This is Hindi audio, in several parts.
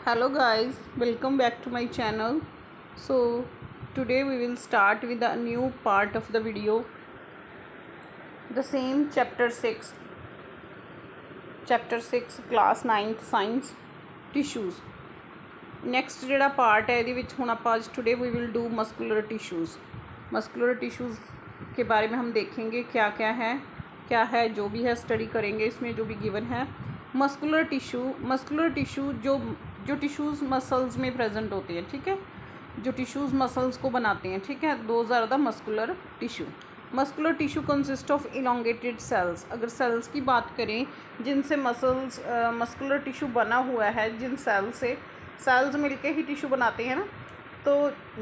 Hello guys, welcome back to my channel. So today we will start with a new part of the video, the same chapter 6 class 9th science tissues. Next ਜਿਹੜਾ part है ਇਹਦੇ ਵਿੱਚ ਹੁਣ ਆਪਾਂ आज today we will do muscular tissues के बारे में हम देखेंगे क्या है जो भी है स्टडी करेंगे इसमें जो भी गिवन है। मस्कुलर टिश्यू जो टिश्यूज़ मसल्स में प्रेजेंट होती है, ठीक है, जो टिश्यूज़ मसल्स को बनाते हैं, ठीक है, those are the muscular tissue consist of elongated cells. अगर सेल्स की बात करें जिनसे मस्कुलर टिश्यू बना हुआ है, जिन सेल्स मिलके ही टिश्यू बनाते हैं ना, तो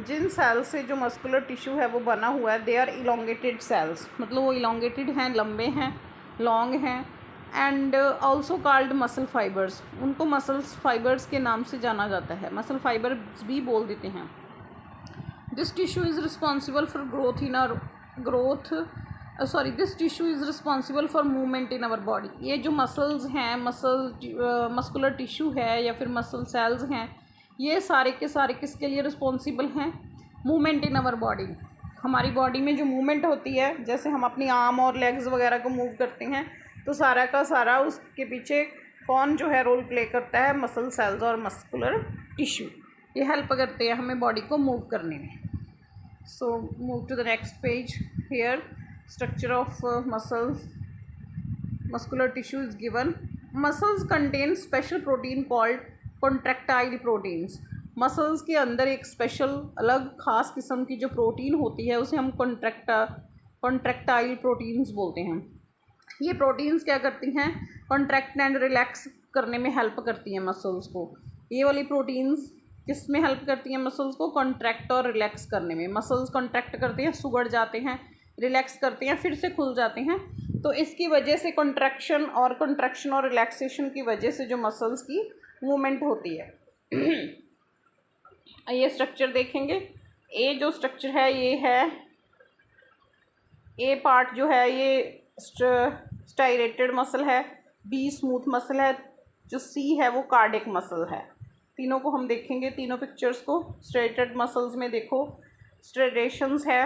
जिन सेल्स से जो मस्कुलर टिश्यू है वो बना हुआ है, दे आर इलोंगेटेड सेल्स, मतलब वो इलोंगेटेड हैं, लंबे हैं, लॉन्ग हैं, and also called muscle fibres. उनको मसल्स फाइबर्स के नाम से जाना जाता है, मसल फाइबर्स भी बोल देते हैं। This tissue is responsible for this tissue is responsible for movement in our body. ये जो मसल्स हैं, मस्कुलर टिश्यू है या फिर मसल सेल्स हैं, ये सारे के सारे किसके लिए रिस्पॉन्सिबल हैं? Movement in our body. हमारी बॉडी में जो मूवमेंट होती है, जैसे हम अपनी आर्म और लेग्स वगैरह को मूव करते हैं, तो सारा का सारा उसके पीछे कौन जो है रोल प्ले करता है? मसल सेल्स और मस्कुलर टिश्यू। ये हेल्प करते हैं हमें बॉडी को मूव करने में। So move to the next page. Here structure of muscular tissue is given. Muscles contain special protein called contractile proteins. Muscles के अंदर एक स्पेशल अलग ख़ास किस्म की जो प्रोटीन होती है उसे हम कॉन्ट्रैक्टाइल प्रोटीन्स बोलते हैं। ये प्रोटीन्स क्या करती हैं? कॉन्ट्रैक्ट एंड रिलैक्स करने में हेल्प करती हैं मसल्स को। ये वाली प्रोटीन्स किस में हेल्प करती हैं मसल्स को? कॉन्ट्रैक्ट और रिलैक्स करने में। मसल्स कॉन्ट्रैक्ट करते हैं, सुगड़ जाते हैं, रिलैक्स करते हैं, फिर से खुल जाते हैं। तो इसकी वजह से कॉन्ट्रैक्शन और रिलैक्सेशन की वजह से जो मसल्स की मूवमेंट होती है। ये स्ट्रक्चर देखेंगे। ए जो स्ट्रक्चर है ये है, ए पार्ट जो है ये स्टाइरेटेड मसल है, बी स्मूथ मसल है, जो सी है वो कार्डियक मसल है। तीनों को हम देखेंगे, तीनों पिक्चर्स को। स्ट्रेटेड मसल्स में देखो स्ट्रेटेशंस है,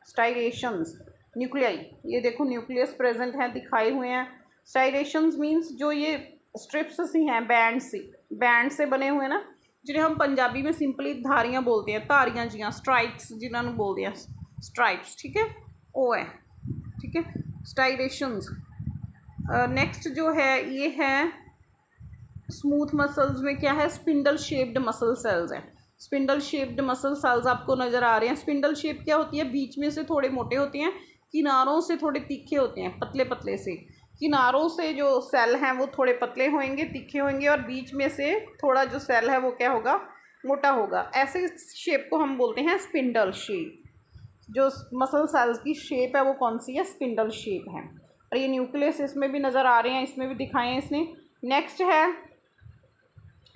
स्टाइरेशंस न्यूक्लियाई, ये देखो न्यूक्लियस प्रेजेंट हैं, दिखाए हुए हैं। स्टाइरेशंस मीन्स जो ये स्ट्रिप्स सी हैं, बैंड से बने हुए ना, जिन्हें हम पंजाबी में सिंपली धारियाँ बोलते हैं, धारियाँ जियाँ स्ट्राइप्स जिन्होंने बोलते हैं, स्ट्राइप्स, ठीक है, ओ है, ठीक है, स्टाइरेशंस। नेक्स्ट जो है ये है स्मूथ मसल्स में क्या है? स्पिंडल शेप्ड मसल सेल्स हैं। स्पिंडल शेप्ड मसल सेल्स आपको नज़र आ रहे हैं। स्पिंडल शेप क्या होती है? बीच में से थोड़े मोटे होते हैं, किनारों से थोड़े तीखे होते हैं, पतले से। किनारों से जो सेल हैं वो थोड़े पतले होंगे, तीखे होंगे, और बीच में से थोड़ा जो सेल है वो क्या होगा? मोटा होगा। ऐसे शेप को हम बोलते हैं स्पिंडल शेप। जो मसल सेल्स की शेप है वो कौन सी है? स्पिंडल शेप है। और ये न्यूक्लियस इसमें भी नज़र आ रहे हैं, इसमें भी दिखाए हैं इसने। नेक्स्ट है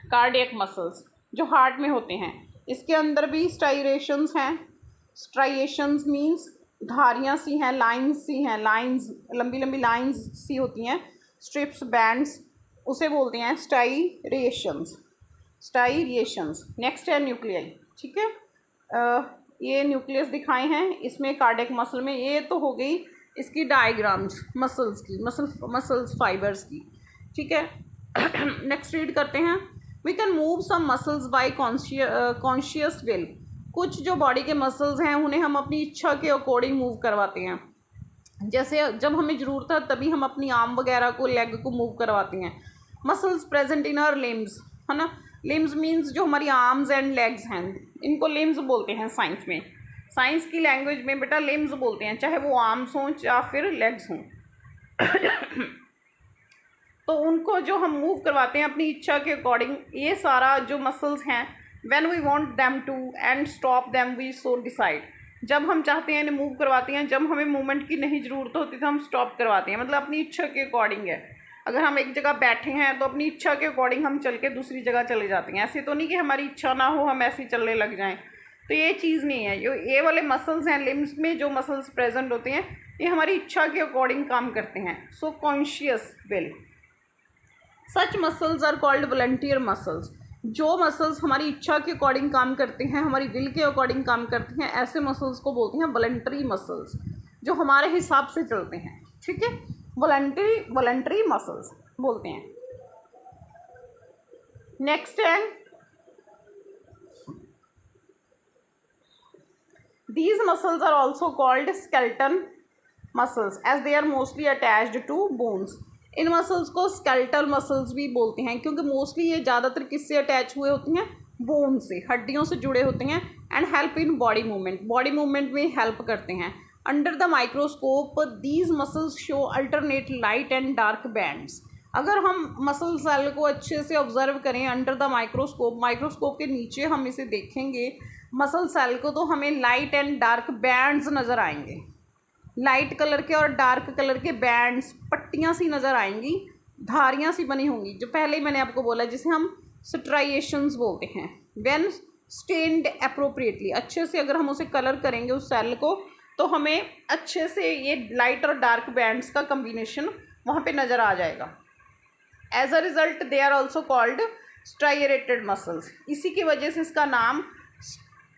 कार्डियक मसल्स, जो हार्ट में होते हैं। इसके अंदर भी स्टाइरेशंस हैं। स्ट्राइएशंस मीन्स धारियाँ सी हैं, लाइंस लंबी लंबी लाइंस सी होती हैं, स्ट्रिप्स, बैंड्स, उसे बोलते हैं स्टाइरेशंस। नेक्स्ट है न्यूक्लियाई, ठीक है। ये न्यूक्लियस दिखाए हैं इसमें कार्डियक मसल में। ये तो हो गई इसकी डायग्राम्स मसल्स की, मसल्स फाइबर्स की, ठीक है। नेक्स्ट रीड करते हैं। We can move some muscles by conscious will. कुछ जो बॉडी के मसल्स हैं उन्हें हम अपनी इच्छा के अकॉर्डिंग मूव करवाते हैं। जैसे जब हमें ज़रूरत है तभी हम अपनी आर्म वगैरह को, लेग को मूव करवाते हैं। Muscles present in our limbs, है ना। लिम्स मीन्स जो हमारी आर्म्स एंड लेग्स हैं, इनको लिम्स बोलते हैं साइंस में। साइंस की लैंग्वेज में बेटा लिम्स बोलते हैं, चाहे वो आर्म्स हों या फिर लेग्स हों। तो उनको जो हम मूव करवाते हैं अपनी इच्छा के अकॉर्डिंग, ये सारा जो मसल्स हैं, when we want them to and stop them we so decide. जब हम चाहते हैं इन्हें मूव करवाते हैं, जब हमें मूवमेंट की नहीं ज़रूरत होती तो हम स्टॉप करवाते हैं, मतलब अपनी इच्छा के अकॉर्डिंग है। अगर हम एक जगह बैठे हैं तो अपनी इच्छा के अकॉर्डिंग हम चल के दूसरी जगह चले जाते हैं। ऐसे तो नहीं कि हमारी इच्छा ना हो हम ऐसे ही चलने लग जाएं, तो ये चीज़ नहीं है। ये वाले मसल्स हैं, लिम्स में जो मसल्स प्रेजेंट होते हैं, ये हमारी इच्छा के अकॉर्डिंग काम करते हैं। So conscious will. Such muscles are called voluntary muscles. जो मसल्स हमारी इच्छा के अकॉर्डिंग काम करते हैं, हमारी विल के अकॉर्डिंग काम करते हैं, ऐसे मसल्स को बोलते हैं वॉलंटरी मसल्स, जो हमारे हिसाब से चलते हैं। ठीक है, वॉलंटरी मसल्स बोलते हैं। नेक्स्ट है, these muscles are also called skeleton muscles as they are mostly attached to bones। In muscles को स्केलेटल मसल्स भी बोलते हैं क्योंकि मोस्टली ये ज़्यादातर किससे अटैच हुए होते हैं, बोन से, हड्डियों से जुड़े होते हैं। And help in body movement में हेल्प करते हैं। Under the microscope these muscles show alternate light and dark bands. अगर हम मसल सेल को अच्छे से ऑब्जर्व करें अंडर द माइक्रोस्कोप के नीचे हम इसे देखेंगे मसल सेल को, तो हमें लाइट एंड डार्क बैंड्स नज़र आएंगे। लाइट कलर के और डार्क कलर के बैंड्स, पट्टियाँ सी नज़र आएंगी, धारियाँ सी बनी होंगी, जो पहले ही मैंने आपको बोला, जिसे हम स्ट्राइएशंस बोलते हैं। व्हेन स्टेन्ड अप्रोप्रिएटली, अच्छे से अगर हम उसे कलर करेंगे उस सेल को, तो हमें अच्छे से ये लाइट और डार्क बैंड्स का कम्बिनेशन वहाँ पे नज़र आ जाएगा। As a result they are also called striated muscles. इसी की वजह से इसका नाम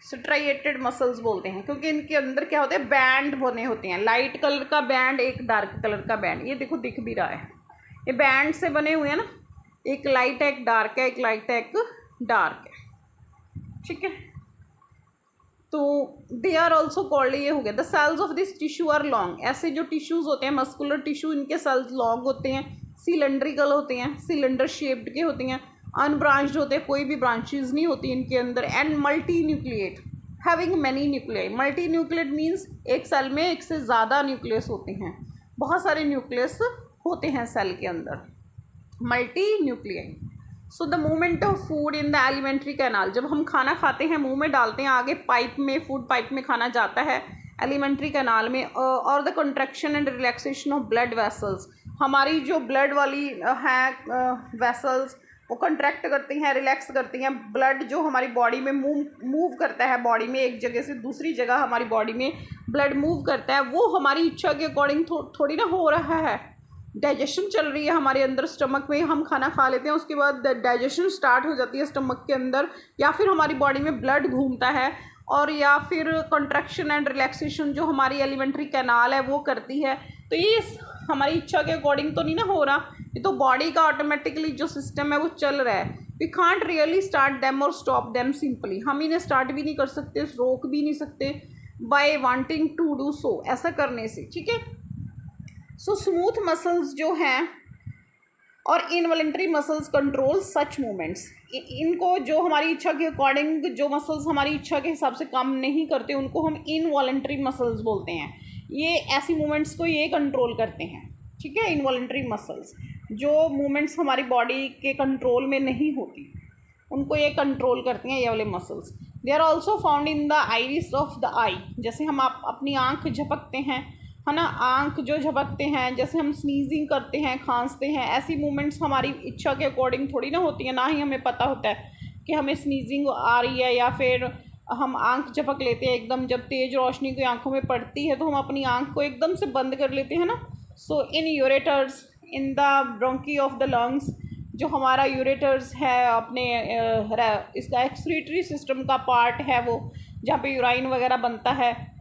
स्ट्राइएटेड मसल्स बोलते हैं, क्योंकि इनके अंदर क्या होते हैं, बैंड बने होते हैं। लाइट कलर का बैंड, एक डार्क कलर का बैंड, ये देखो दिख भी रहा है, ये बैंड से बने हुए हैं ना, एक लाइट है एक डार्क है, एक लाइट है एक डार्क है। ठीक है, तो दे आर ऑल्सो कॉल्ड, ये हो गया। The cells of this tissue are long. ऐसे जो टिश्यूज़ होते हैं मस्कुलर टिश्यू, इनके सेल्स लॉन्ग होते हैं, सिलेंड्रिकल होते हैं, सिलेंडर शेप्ड के होते हैं, अनब्रांच्ड होते हैं, कोई भी ब्रांचेस नहीं होती इनके अंदर। And multi nucleate having many nuclei. Multi nucleate means एक सेल में एक से ज़्यादा न्यूक्लियस होते हैं, बहुत सारे न्यूक्लियस होते हैं सेल के अंदर, multi nuclei. So the movement of food in the alimentary canal, जब हम खाना खाते हैं, मुंह में डालते हैं, आगे पाइप में, फूड पाइप में खाना जाता है एलिमेंट्री कैनाल में। और the contraction and relaxation of blood vessels, हमारी जो ब्लड वाली हैं वेसल्स, वो कंट्रैक्ट करती हैं, रिलैक्स करती हैं। ब्लड जो हमारी बॉडी में मूव करता है, बॉडी में एक जगह से दूसरी जगह हमारी बॉडी में ब्लड मूव करता है, वो हमारी इच्छा के अकॉर्डिंग थोड़ी ना हो रहा है। डाइजेशन चल रही है हमारे अंदर, स्टमक में हम खाना खा लेते हैं, उसके बाद डाइजेशन स्टार्ट हो जाती है स्टमक के अंदर, या फिर हमारी बॉडी में ब्लड घूमता है, और या फिर कंट्रैक्शन एंड रिलैक्सेशन जो हमारी एलिमेंट्री कैनाल है वो करती है। तो ये हमारी इच्छा के अकॉर्डिंग तो नहीं ना हो रहा, ये तो बॉडी का ऑटोमेटिकली जो सिस्टम है वो चल रहा है। We can't really start them और स्टॉप देम सिंपली। हम इन्हें स्टार्ट भी नहीं कर सकते, रोक भी नहीं सकते, by wanting to do so, ऐसा करने से। ठीक है, सो स्मूथ मसल्स जो हैं और इनवॉलंटरी मसल्स कंट्रोल सच मूवमेंट्स। इनको जो हमारी इच्छा के अकॉर्डिंग जो मसल्स हमारी इच्छा के हिसाब से काम नहीं करते, उनको हम इनवॉलंटरी मसल्स बोलते हैं। ये ऐसी मूवमेंट्स को ये कंट्रोल करते हैं। ठीक है, इनवॉलंटरी मसल्स जो मूवमेंट्स हमारी बॉडी के कंट्रोल में नहीं होती, उनको ये कंट्रोल करती हैं, ये वाले muscles. They are also found in the iris of the eye. जैसे हम अपनी आँख झपकते हैं, है ना, आँख जो झपकते हैं, जैसे हम स्नीजिंग करते हैं, खांसते हैं, ऐसी मूवमेंट्स हमारी इच्छा के अकॉर्डिंग थोड़ी ना होती है। ना ही हमें पता होता है कि हमें स्नीजिंग आ रही है, या फिर हम आँख झपक लेते हैं एकदम, जब तेज़ रोशनी कोई आँखों में पड़ती है तो हम अपनी आँख को एकदम से बंद कर लेते हैं ना। So in ureters in the bronchi of the lungs, जो हमारा यूरेटर्स है अपने इसका एक्सक्रीटरी सिस्टम का पार्ट है, वो जहाँ पे यूराइन वगैरह बनता है।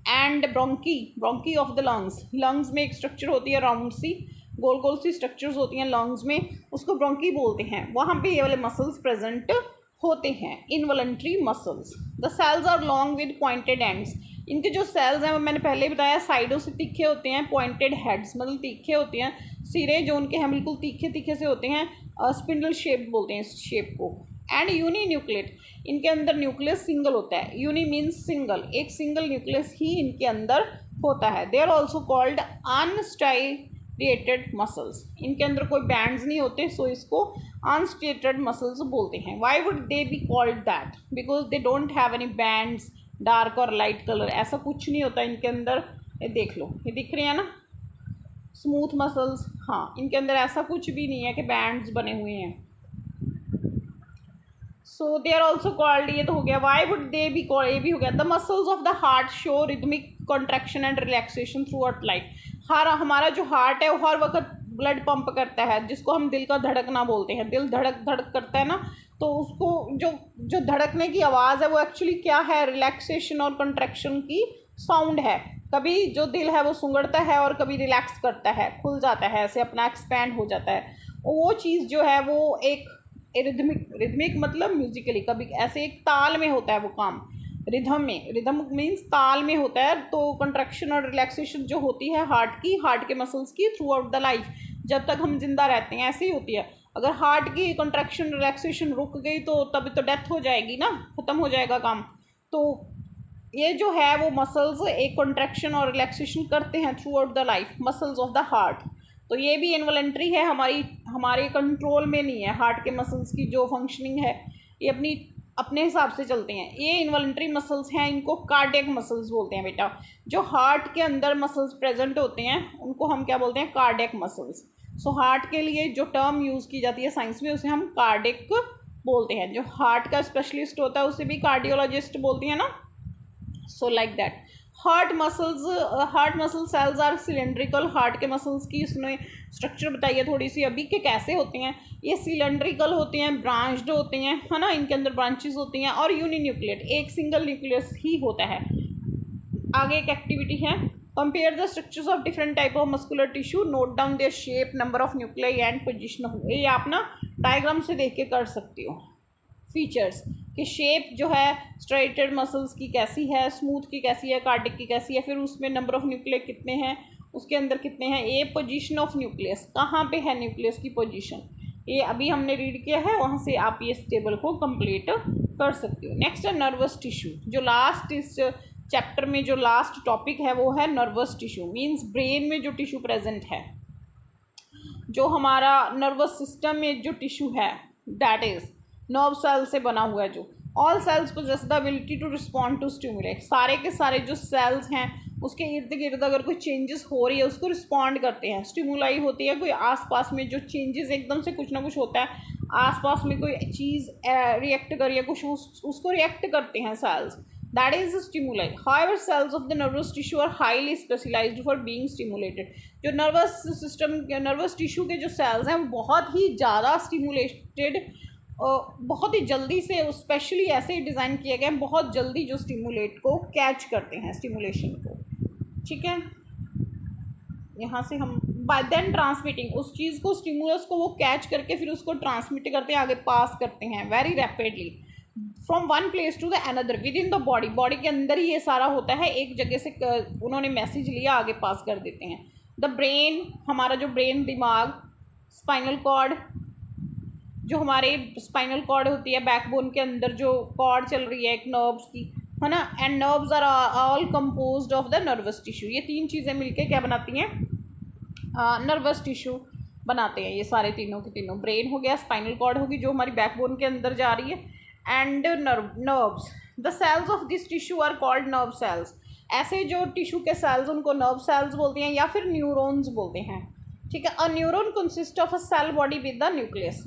And bronchi of the lungs में एक स्ट्रक्चर होती है राउंड सी, गोल गोल सी स्ट्रक्चर्स होती हैं लंग्स में, उसको ब्रोंकी बोलते हैं। वहाँ पे ये वाले मसल्स प्रेजेंट होते हैं, involuntary muscles. The cells are long with pointed ends. इनके जो सेल्स हैं वो मैंने पहले ही बताया, साइडों से तीखे होते हैं, पॉइंटेड हेड्स मतलब तीखे होते हैं, सिरे जो उनके हैं बिल्कुल तीखे तीखे से होते हैं, स्पिंडल शेप बोलते हैं इस शेप को। एंड यूनी न्यूक्लियट, इनके अंदर न्यूक्लियस सिंगल होता है। यूनी मीन्स सिंगल, एक सिंगल न्यूक्लियस ही इनके अंदर होता है। They are also called unstriated muscles. इनके अंदर कोई बैंड्स नहीं होते, सो इसको अनस्ट्राइएटेड मसल्स बोलते हैं। Why would they be called that? Because they don't have any bands, dark और लाइट कलर, ऐसा कुछ नहीं होता इनके अंदर। ये देख लो, ये दिख रहे हैं ना स्मूथ मसल्स, हाँ, इनके अंदर ऐसा कुछ भी नहीं है कि बैंड्स बने हुए हैं। सो दे आर ऑल्सो कॉल्ड, ये तो हो गया। Why would they be called, ये भी हो गया। The muscles of the heart show rhythmic contraction and relaxation through out life. हमारा जो हार्ट है वो हर वक्त ब्लड पंप करता है, जिसको हम दिल का धड़कना बोलते हैं। दिल धड़क धड़क करता है ना, तो उसको जो जो धड़कने की आवाज़ है वो एक्चुअली क्या है, रिलैक्सेशन और कंट्रैक्शन की साउंड है। कभी जो दिल है वो सुंगड़ता है और कभी रिलैक्स करता है, खुल जाता है, ऐसे अपना एक्सपैंड हो जाता है। वो चीज़ जो है वो एक रिदमिक मतलब म्यूजिकली, कभी ऐसे एक ताल में होता है वो काम, रिदम में। रिदम मीन्स ताल में होता है। तो कंट्रैक्शन और रिलैक्सेशन जो होती है हार्ट के मसल्स की थ्रू आउट द लाइफ, जब तक हम जिंदा रहते हैं ऐसे ही होती है। अगर हार्ट की कंट्रैक्शन रिलैक्सेशन रुक गई तो तभी तो डेथ हो जाएगी ना, ख़त्म हो जाएगा काम। तो ये जो है वो मसल्स एक कंट्रैक्शन और रिलैक्सेशन करते हैं through out the life, muscles of the heart. तो ये भी इनवॉलंटरी है, हमारे कंट्रोल में नहीं है। हार्ट के मसल्स की जो फंक्शनिंग है ये अपने हिसाब से चलते हैं। ये इनवॉलंटरी मसल्स हैं, इनको कार्डियक मसल्स बोलते हैं बेटा। जो हार्ट के अंदर मसल्स प्रेजेंट होते हैं उनको हम क्या बोलते हैं, कार्डियक मसल्स। सो हार्ट के लिए जो टर्म यूज़ की जाती है साइंस में उसे हम कार्डियक बोलते हैं। जो हार्ट का स्पेशलिस्ट होता है उसे भी कार्डियोलॉजिस्ट बोलते हैं ना। So like that heart muscle cells are cylindrical. Heart के मसल्स की इसमें स्ट्रक्चर बताइए थोड़ी सी अभी कि कैसे होते हैं। ये सिलेंड्रिकल होते हैं, ब्रांच्ड होते हैं, है ना, इनके अंदर ब्रांचेस होती हैं, और यूनिन्यूक्लिएट, एक सिंगल न्यूक्लियस ही होता है। आगे एक एक्टिविटी है, compare the structures of different type of muscular tissue, note down their shape, number of nuclei and position. ये आप ना डायग्राम से देख के कर सकती हो। फीचर्स कि शेप जो है स्ट्रेटेड मसल्स की कैसी है, स्मूथ की कैसी है, कार्डिक की कैसी है, फिर उसमें नंबर ऑफ न्यूक्लियस कितने हैं, उसके अंदर कितने हैं। ये पोजीशन ऑफ न्यूक्लियस, कहाँ पे है न्यूक्लियस की पोजीशन, ये अभी हमने रीड किया है, वहाँ से आप ये टेबल को कंप्लीट कर सकते हो। नेक्स्ट है नर्वस टिश्यू। जो लास्ट इस चैप्टर में जो लास्ट टॉपिक है वो है नर्वस टिश्यू। मीन्स ब्रेन में जो टिश्यू प्रेजेंट है, जो हमारा नर्वस सिस्टम में जो टिश्यू है, दैट इज नर्व सेल से बना हुआ है। जो all cells possess the ability to respond to stimulate, सारे के सारे जो सेल्स हैं उसके इर्द गिर्द अगर कोई चेंजेस हो रही है उसको रिस्पॉन्ड करते हैं। स्टिमुलाई होती है, कोई आसपास में जो चेंजेस एकदम से कुछ ना कुछ होता है, आसपास में कोई चीज़ रिएक्ट कर रही है कुछ, उसको रिएक्ट करते हैं cells, that is stimuli. However cells of the nervous tissue are highly specialised for being stimulated. जो नर्वस सिस्टम नर्वस टिश्यू के जो सेल्स हैं वो बहुत ही ज़्यादा स्टिमुलेटेड, बहुत ही जल्दी से, स्पेशली ऐसे ही डिज़ाइन किए गए हैं, बहुत जल्दी जो स्टिमुलेट को कैच करते हैं, स्टिमुलेशन को। ठीक है, यहाँ से हम बाय देन ट्रांसमिटिंग, उस चीज़ को, स्टिमुलस को वो कैच करके फिर उसको ट्रांसमिट करते हैं, आगे पास करते हैं very rapidly from one place to the another within the body. Body के अंदर ही ये सारा होता है, एक जगह से उन्होंने मैसेज लिया आगे पास कर देते हैं। द ब्रेन, हमारा जो ब्रेन, दिमाग, स्पाइनल कॉर्ड, जो हमारे स्पाइनल कॉर्ड होती है, बैकबोन के अंदर जो कॉर्ड चल रही है एक नर्व्स की, है ना, and nerves are all composed of the nervous tissue. ये तीन चीज़ें मिलके क्या बनाती हैं, नर्वस टिश्यू बनाते हैं। ये सारे तीनों के तीनों, ब्रेन हो गया, स्पाइनल कॉर्ड होगी जो हमारी बैकबोन के अंदर जा रही है, and nerves. The cells of this tissue are called nerve cells. ऐसे जो टिश्यू के सेल्स उनको नर्व सेल्स बोलते हैं या फिर न्यूरॉन्स बोलते हैं। ठीक है, a neuron consist of a cell body with the nucleus.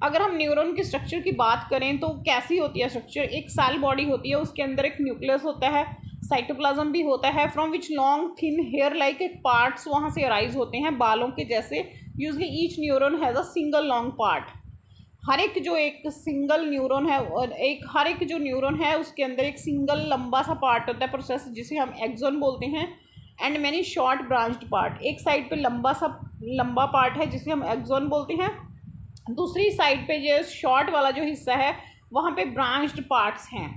अगर हम न्यूरॉन की स्ट्रक्चर की बात करें तो कैसी होती है स्ट्रक्चर, एक सेल बॉडी होती है, उसके अंदर एक न्यूक्लियस होता है, साइटोप्लाज्म भी होता है, from which long thin hair like एक पार्ट्स वहाँ से अराइज होते हैं, बालों के जैसे। Usually each neuron has a single long part. हर एक जो एक सिंगल न्यूरॉन है, और हर एक जो न्यूरॉन है उसके अंदर एक सिंगल लंबा सा पार्ट होता है, प्रोसेस जिसे हम एक्सॉन बोलते हैं, and many short branched part. एक साइड पे लंबा पार्ट है जिसे हम एक्सॉन बोलते हैं, दूसरी साइड पे जो शॉर्ट वाला जो हिस्सा है वहाँ पे ब्रांच्ड पार्ट्स हैं।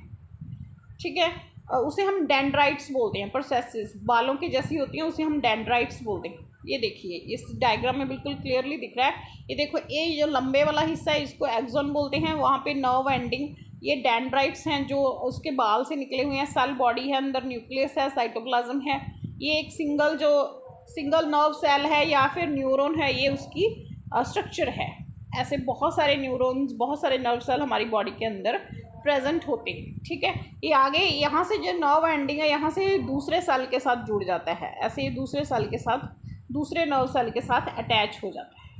ठीक है, उसे हम डेंड्राइट्स बोलते हैं। प्रोसेसेस बालों की जैसी होती हैं, उसे हम डेंड्राइट्स बोलते हैं। ये देखिए इस डायग्राम में बिल्कुल क्लियरली दिख रहा है। ये देखो, ये जो लंबे वाला हिस्सा है इसको एक्सॉन बोलते हैं, वहाँ पे नर्व एंडिंग, ये डेंड्राइट्स हैं जो उसके बाल से निकले हुए हैं। सेल बॉडी है, अंदर न्यूक्लियस है, साइटोप्लाज्म है। ये एक सिंगल नर्व सेल है या फिर न्यूरॉन है, ये उसकी स्ट्रक्चर है। ऐसे बहुत सारे न्यूरॉन्स, बहुत सारे नर्व सेल हमारी बॉडी के अंदर प्रेजेंट होते हैं। ठीक है, ये आगे यहाँ से जो नर्व एंडिंग है यहाँ से दूसरे सेल के साथ जुड़ जाता है, ऐसे ये दूसरे सेल के साथ, दूसरे नर्व सेल के साथ अटैच हो जाता है।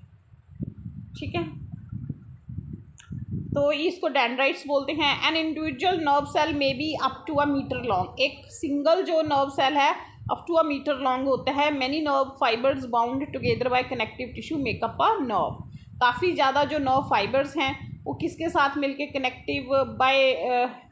ठीक है, तो इसको डेंड्राइट्स बोलते हैं। An individual nerve cell may be up to a metre long. एक सिंगल जो नर्व सेल है up to a metre long होता है। Many nerve fibres bound together by connective tissue make up a nerve. काफ़ी ज़्यादा जो नर्व फाइबर्स हैं वो किसके साथ मिलके कनेक्टिव बाय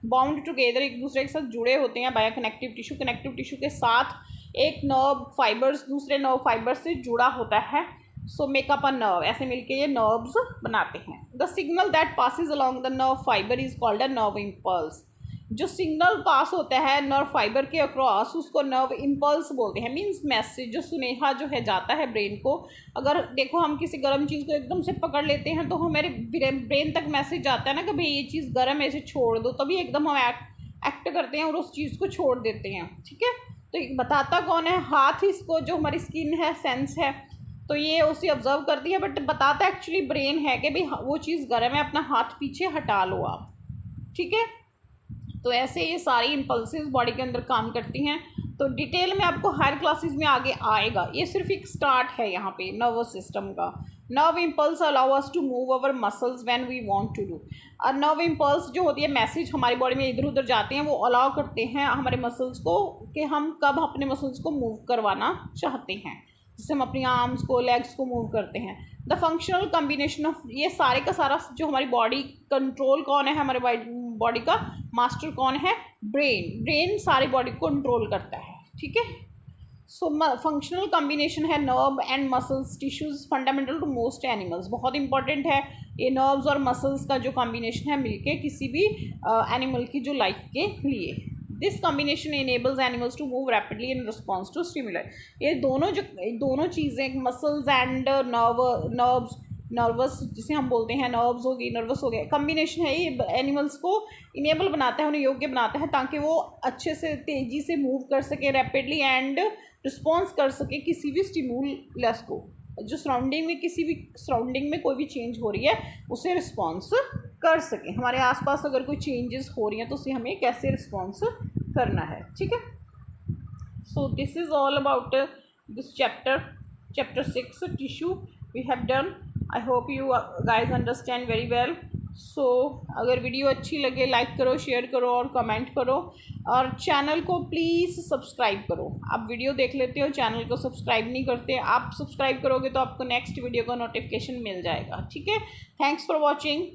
बाउंड टुगेदर, एक दूसरे के साथ जुड़े होते हैं bye connective tissue. Connective tissue के साथ एक नर्व फाइबर्स दूसरे नर्व फाइबर से जुड़ा होता है। सो मेकअप अ नर्व, ऐसे मिलके ये नर्व्स बनाते हैं। The signal that passes along the nerve fibre is called a nerve impulse. जो सिग्नल पास होता है नर्व फाइबर के अक्रॉस उसको नर्व इम्पल्स बोलते हैं। मीन्स मैसेज, जो सुनेहा जो है जाता है ब्रेन को। अगर देखो हम किसी गर्म चीज़ को एकदम से पकड़ लेते हैं तो हमारे ब्रेन तक मैसेज जाता है ना कि भाई ये चीज़ गर्म है, इसे छोड़ दो, तभी एकदम हम एक्ट करते हैं और उस चीज़ को छोड़ देते हैं। ठीक है, तो बताता कौन है? हाथ। इसको जो हमारी स्किन है, सेंस है, तो ये उसे ऑब्जर्व करती है, बट बताता एक्चुअली ब्रेन है कि भाई वो चीज़ गर्म है, अपना हाथ पीछे हटा लो आप। ठीक है, तो ऐसे ये सारी इम्पल्सिस बॉडी के अंदर काम करती हैं। तो डिटेल में आपको हायर क्लासेस में आगे आएगा, ये सिर्फ एक स्टार्ट है यहाँ पे नर्वस सिस्टम का। Nerve impulse allow us to move our muscles when we want to do. और नर्व इम्पल्स जो होती है, मैसेज हमारी बॉडी में इधर उधर जाते हैं, वो अलाउ करते हैं हमारे मसल्स को कि हम कब अपने मसल्स को मूव करवाना चाहते हैं। जैसे हम अपनी आर्म्स को, लेग्स को मूव करते हैं। द फंक्शनल कम्बिनेशन ऑफ, ये सारे का सारा जो हमारी बॉडी कंट्रोल कौन है, हमारे बॉडी का मास्टर कौन है? ब्रेन। ब्रेन सारी बॉडी को कंट्रोल करता है। ठीक है, सो फंक्शनल कम्बिनेशन है nerve and muscles tissues fundamental to most animals. बहुत इंपॉर्टेंट है ये नर्व्स और मसल्स का जो कॉम्बिनेशन है मिलके किसी भी एनिमल की जो लाइफ के लिए। This combination enables animals to move rapidly in response to stimuli. ये दोनों चीज़ें, मसल्स एंड नर्व्स, नर्वस जिसे हम बोलते हैं, नर्व्स हो गई, नर्वस हो गए, कम्बिनेशन है, ये एनिमल्स को इनेबल बनाता है, उन्हें योग्य बनाता है ताकि वो अच्छे से तेज़ी से मूव कर सके रैपिडली एंड रिस्पॉन्स कर सके किसी भी स्टिमुलस को। जो सराउंडिंग में, किसी भी सराउंडिंग में कोई भी चेंज हो रही है उसे रिस्पॉन्स कर सके। हमारे आसपास अगर कोई चेंजेस हो रही हैं तो उसे हमें कैसे रिस्पॉन्स करना है। ठीक है, so this is all about this chapter 6 tissue we have done. I hope you guys understand very well. So अगर वीडियो अच्छी लगे लाइक करो, शेयर करो और कमेंट करो, और चैनल को प्लीज़ सब्सक्राइब करो। आप वीडियो देख लेते हो, चैनल को सब्सक्राइब नहीं करते, आप सब्सक्राइब करोगे तो आपको नेक्स्ट वीडियो का नोटिफिकेशन मिल जाएगा। ठीक है, थैंक्स फॉर वॉचिंग।